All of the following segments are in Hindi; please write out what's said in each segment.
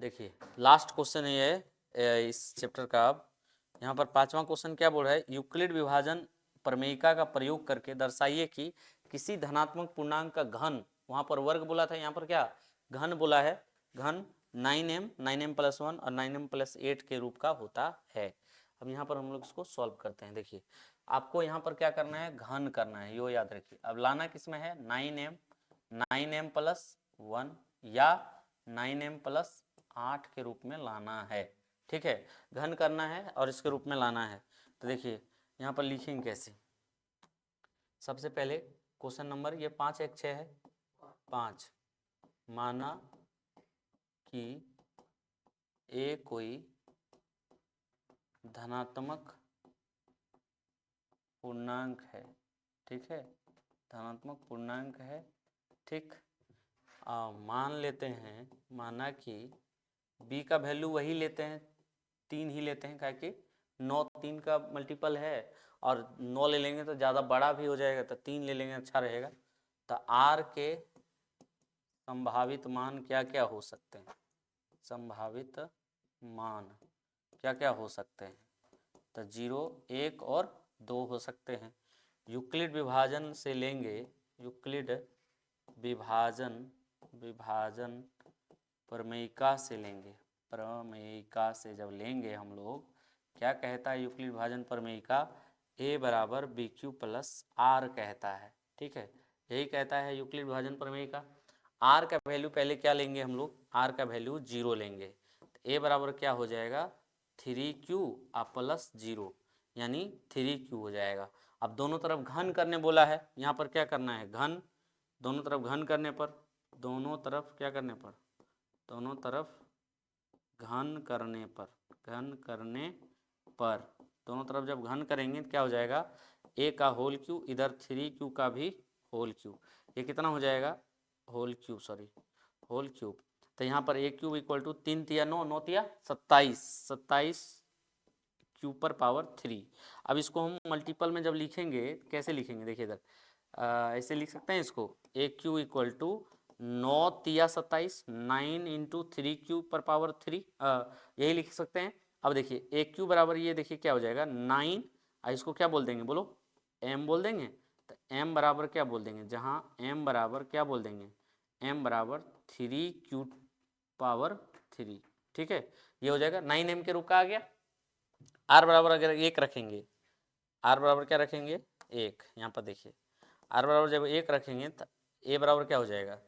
देखिए लास्ट क्वेश्चन ये है इस चैप्टर का। अब यहाँ पर पांचवा क्वेश्चन क्या बोल रहा है, यूक्लिड विभाजन प्रमेयिका का प्रयोग करके दर्शाइए कि किसी धनात्मक पूर्णांक का घन, वहाँ पर वर्ग बोला था, यहाँ पर क्या घन बोला है, घन 9m प्लस 1 और 9m प्लस 8 के रूप का होता है। अब यहाँ पर हम लोग इसको सॉल्व करते हैं। देखिए आपको यहाँ पर क्या करना है, घन करना है, यो याद रखिए। अब लाना किसमें है, 9m प्लस 1 या 9m प्लस 8 के रूप में लाना है। ठीक है, घन करना है और इसके रूप में लाना है। तो देखिए यहाँ पर लिखेंगे कैसे। सबसे पहले क्वेश्चन नंबर ये 5 1 6 है, 5 माना कि ए कोई धनात्मक पूर्णांक है। ठीक है, धनात्मक पूर्णांक है। ठीक, मान लेते हैं, माना कि b का वैल्यू वही लेते हैं, 3 ही लेते हैं, क्या कि 9 3 का मल्टीपल है और 9 ले लेंगे तो ज़्यादा बड़ा भी हो जाएगा, तो 3 ले लेंगे अच्छा रहेगा। तो r के संभावित मान क्या क्या हो सकते हैं, संभावित मान क्या क्या हो सकते हैं, तो 0 1 और 2 हो सकते हैं। यूक्लिड विभाजन से लेंगे, यूक्लिड विभाजन प्रमेयिका से लेंगे, प्रमेयिका से जब लेंगे हम लोग, क्या कहता है यूक्लिड विभाजन प्रमेयिका, a बराबर बी क्यू प्लस आर कहता है। ठीक है, यही कहता है यूक्लिड विभाजन प्रमेयिका। r का वैल्यू पहले क्या लेंगे हम लोग, r का वैल्यू 0 लेंगे, तो a बराबर क्या हो जाएगा 3q प्लस 0, यानी 3q हो जाएगा। अब दोनों तरफ घन करने बोला है, यहाँ पर क्या करना है, घन, दोनों तरफ घन करने पर, दोनों तरफ क्या करने पर, दोनों तरफ घन करने पर, घन करने पर, दोनों तरफ जब घन करेंगे तो क्या हो जाएगा, a का होल क्यू, इधर 3q का भी होल क्यू, ये कितना हो जाएगा, whole cube, sorry whole cube. तो यहाँ पर a क्यूब इक्वल टू 3 तिया 9, 9 तिया 27, 27 क्यूब पर पावर 3। अब इसको हम मल्टीपल में जब लिखेंगे कैसे लिखेंगे, देखिए इधर ऐसे लिख सकते हैं इसको, a क्यू इक्वल टू 9 तिया 27, 9 इंटू 3 क्यूब पर पावर 3, यही लिख सकते हैं। अब देखिए a क्यू बराबर ये देखिए क्या हो जाएगा 9, इसको क्या बोल देंगे बोलो, m बोल देंगे। तो m बराबर क्या बोल देंगे, जहाँ m बराबर क्या बोल देंगे, m बराबर 3 क्यू पावर 3। ठीक है, ये हो जाएगा 9m के रूप का आ गया। r बराबर अगर 1 रखेंगे, r बराबर क्या रखेंगे 1, यहाँ पर देखिए r बराबर जब 1 रखेंगे तो a बराबर क्या हो जाएगा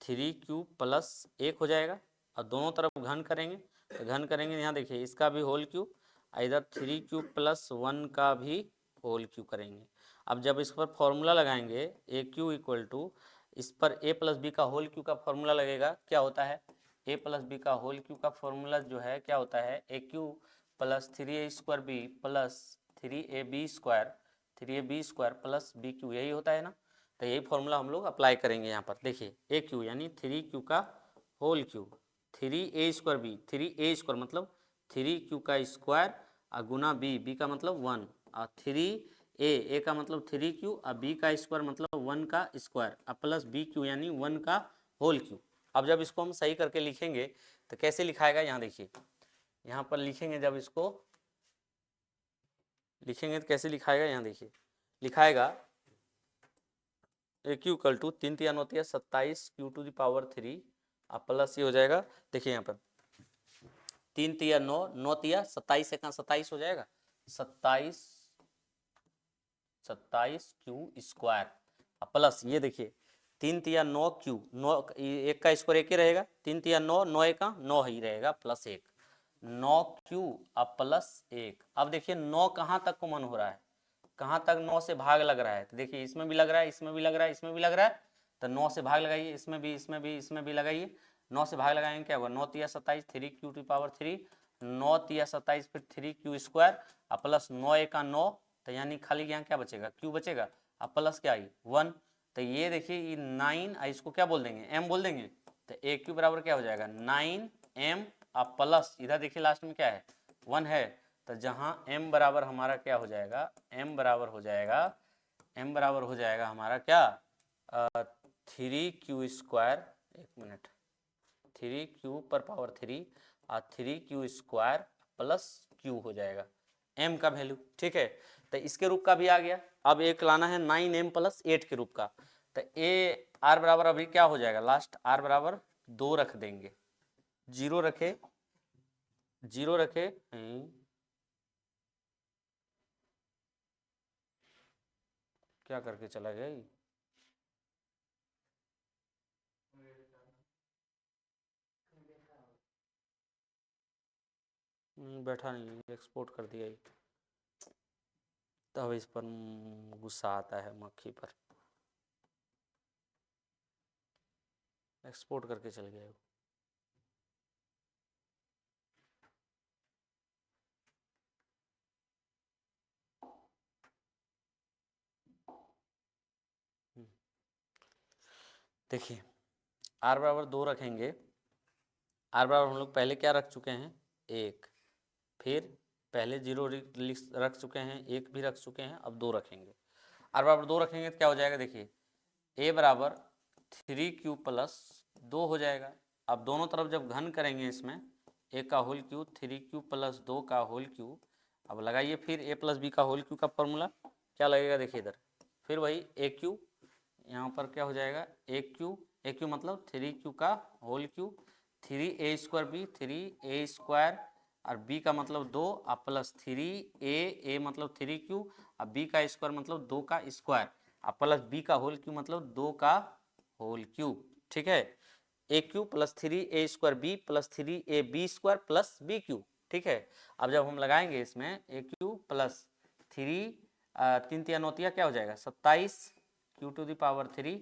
3q प्लस 1 हो जाएगा, और दोनों तरफ घन करेंगे, तो घन करेंगे यहाँ देखिए इसका भी होल क्यू, इधर 3q प्लस 1 का भी होल क्यू करेंगे। अब जब इस पर फॉर्मूला लगाएंगे ए क्यू इक्वल टू, इस पर a प्लस बी का होल क्यू का फॉर्मूला लगेगा, क्या होता है a प्लस बी का होल क्यू का फॉर्मूला जो है क्या होता है, a cube plus 3a square b plus 3ab square, 3ab square plus b cube, यही होता है ना। तो यही फॉर्मूला हम लोग अप्लाई करेंगे यहाँ पर। देखिए ए क्यू यानी 3q का whole cube, 3a square b, 3a square मतलब 3q का स्क्वायर और गुना बी का मतलब 1, और 3a का मतलब 3q और b का स्क्वायर मतलब 1 का स्क्वायर, और प्लस बी क्यू यानी 1 का होल क्यू। अब जब इसको हम सही करके लिखेंगे तो कैसे लिखाएगा, यहाँ देखिए, यहाँ पर लिखेंगे, जब इसको लिखेंगे तो कैसे लिखाएगा, यहाँ देखिए लिखाएगा ए क्यू कल टू 3 तिया 9 तिया 27 क्यू टू दी पावर 3, अब प्लस ये हो जाएगा, देखिए यहाँ पर 3 तिया 9, 9 तिया 27 का 27 हो जाएगा, 27 क्यू स्क्वायर, अब प्लस ये देखिए 3 तिया 9 क्यू, 9 एक का स्क्वायर एक ही रहेगा, 3 तिया 9, 9 एक का 9 ही रहेगा प्लस 1, 9 क्यू अब प्लस 1। अब देखिए 9 कहाँ तक कॉमन हो रहा है, कहाँ तक 9 से भाग लग रहा है, तो देखिए इसमें भी लग रहा है, इसमें भी लग रहा है, इसमें भी लग रहा है, तो 9 से भाग लगाइए, इसमें भी, इसमें भी, इसमें भी लगाइए, 9 से भाग लगाएंगे क्या होगा, 9 तिया 27, 3 क्यू टू पावर 3, 9 तिया 27 फिर 3 क्यू स्क्वायर और प्लस 9 एक का 9, तो यानी खाली यहाँ क्या बचेगा, क्यू बचेगा, अब प्लस क्या आई 1। तो ये देखिए ये 9, इसको क्या बोल देंगे, m बोल देंगे, तो ए क्यू बराबर क्या हो जाएगा 9m, अब प्लस इधर देखिए लास्ट में क्या है 1 है, तो जहाँ m बराबर हमारा क्या हो जाएगा, m बराबर हो जाएगा, m बराबर हो जाएगा हमारा क्या 3q स्क्वायर, एक मिनट, 3q पर पावर 3 और 3q स्क्वायर प्लस q हो जाएगा m का वैल्यू, ठीक है। तो इसके रूप का भी आ गया। अब एक लाना है 9m प्लस 8 के रूप का, तो ए r बराबर अभी क्या हो जाएगा, लास्ट r बराबर 2 रख देंगे, 0 रखे, 0 रखे, क्या करके चला गया ये? बैठा नहीं, एक्सपोर्ट कर दिया ये। तब इस पर गुस्सा आता है मक्खी पर, एक्सपोर्ट करके चल गया वो। देखिए r बराबर 2 रखेंगे, r बराबर हम लोग पहले क्या रख चुके हैं, 1, फिर पहले 0 रख चुके हैं, 1 भी रख चुके हैं, अब 2 रखेंगे। r बराबर 2 रखेंगे तो क्या हो जाएगा, देखिए a बराबर 3q प्लस 2 हो जाएगा। अब दोनों तरफ जब घन करेंगे इसमें, a का होल क्यू 3q प्लस 2 का होल क्यू, अब लगाइए फिर a प्लस बी का होल क्यू का फॉर्मूला क्या लगेगा, देखिए इधर फिर वही aq, यहाँ पर क्या हो जाएगा aq मतलब 3q का whole cube, 3a square b 3a square और b का मतलब 2 और प्लस 3a मतलब 3q और b का स्क्वायर मतलब 2 का स्क्वायर और प्लस b का होल क्यू मतलब 2 का होल क्यूब, ठीक है। A cube plus 3a square b plus 3ab square plus b cube, ठीक है। अब जब हम लगाएंगे इसमें ए क्यू प्लस 3 3 तिया 9 तिया क्या हो जाएगा 27 q to the power 3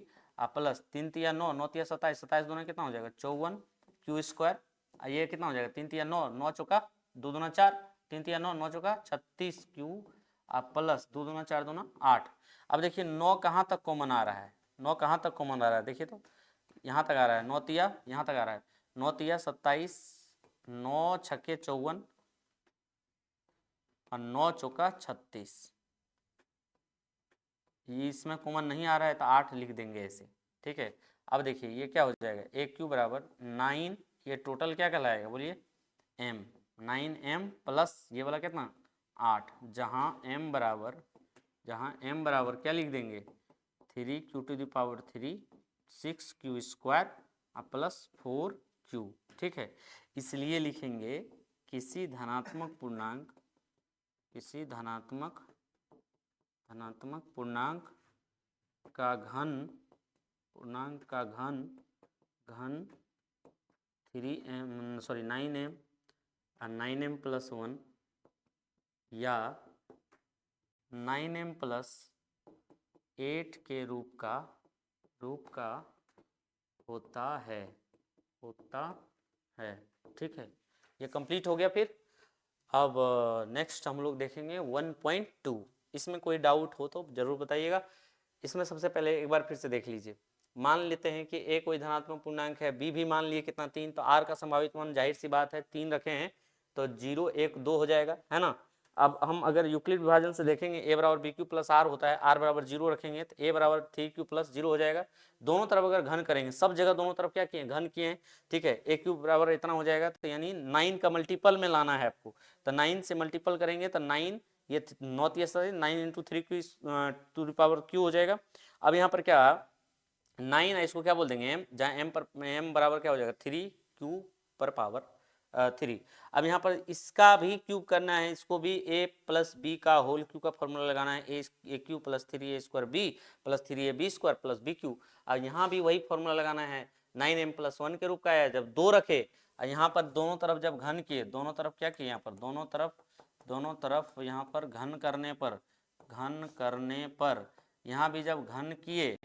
plus 3 तिया 9 9 तिया 27 27 दोनों कितना हो जाएगा 54 क्यू स्क्वायर, ये कितना हो जाएगा 3 तिया 9 9 चौका 2 दूना 4 3 तिया 9 9 चौका 36 क्यू प्लस 2 दूना 4 दूना 8। अब देखिए 9 कहाँ तक कॉमन आ रहा है, 9 कहाँ तक कॉमन आ रहा है, देखिए तो यहाँ तक आ रहा है, 9 तिया यहाँ तक आ रहा है, 9 तिया 27 9 छक्के 54 और 9 चौका 36, ये इसमें कॉमन नहीं आ रहा है तो 8 लिख देंगे ऐसे, ठीक है। अब देखिए ये क्या हो जाएगा ए क्यू बराबर 9, ये टोटल क्या कहलाएगा बोलिए m, 9m प्लस ये वाला कितना 8, जहाँ m बराबर क्या लिख देंगे 3q to the power 3 6q square plus 4q, ठीक है। इसलिए लिखेंगे किसी धनात्मक पूर्णांक का घन 9m प्लस 1 या 9m प्लस 8 के रूप का होता है, ठीक है। ये कंप्लीट हो गया। फिर अब नेक्स्ट हम लोग देखेंगे 1.2। इसमें कोई डाउट हो तो जरूर बताइएगा। इसमें सबसे पहले एक बार फिर से देख लीजिए, मान लेते हैं कि ए कोई धनात्मक पूर्णांक है, बी भी मान लिए कितना 3, तो आर का संभावित मान जाहिर सी बात है 3 रखे हैं तो 0 1 2 हो जाएगा, है ना। अब हम अगर यूक्लिड विभाजन से देखेंगे ए बराबर बी क्यू प्लस आर होता है, आर बराबर 0 रखेंगे तो ए बराबर 3q प्लस 0 हो जाएगा। दोनों तरफ अगर घन करेंगे, सब जगह दोनों तरफ क्या किए घन किए हैं, ठीक है। ए क्यू बराबर इतना हो जाएगा, तो यानी 9 का मल्टीपल में लाना है आपको, तो 9 से मल्टीपल करेंगे तो 9 ये 9 9 into 3q to the power q हो जाएगा। अब यहाँ पर क्या 9 है, इसको क्या बोल देंगे m, जहाँ m पर m बराबर क्या हो जाएगा 3q पर पावर 3। अब यहाँ पर इसका भी क्यूब करना है, इसको भी a प्लस बी का होल क्यू का फॉर्मूला लगाना है, a cube plus 3a square b plus 3ab square plus b cube. अब यहाँ भी वही फॉर्मूला लगाना है, 9m प्लस 1 के रूप का है, जब 2 रखे और यहाँ पर दोनों तरफ जब घन किए, दोनों तरफ क्या किए, यहाँ पर दोनों तरफ यहाँ पर घन करने पर यहाँ भी जब घन किए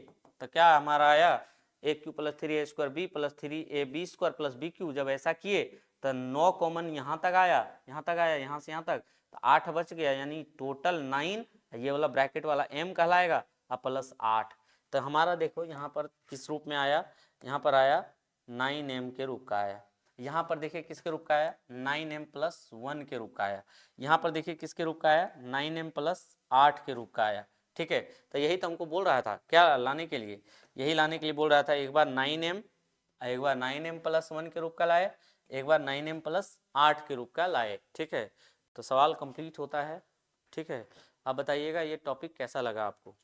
तो क्या हमारा आया a cube plus 3a square b plus 3ab square plus b cube. जब ऐसा किए तो 9 कॉमन यहाँ तक आया, यहाँ से यहाँ तक, तो 8 बच गया, यानी टोटल 9, ये वाला ब्रैकेट वाला m कहलाएगा और प्लस 8। तो हमारा देखो यहाँ पर किस रूप में आया, यहाँ पर आया 9m के रूप का आया, यहाँ पर देखिए किसके रूप का आया 9m प्लस 1 के रूप का आया, यहाँ पर देखिए किसके रूप का आया 9m प्लस 8 के रूप का आया, ठीक है। तो यही तो हमको बोल रहा था क्या लाने के लिए, यही लाने के लिए बोल रहा था, एक बार 9m एक बार 9m+1 के रूप का लाए, एक बार 9m+8 के रूप का लाए। ठीक है, तो सवाल कंप्लीट होता है। ठीक है, अब बताइएगा ये टॉपिक कैसा लगा आपको।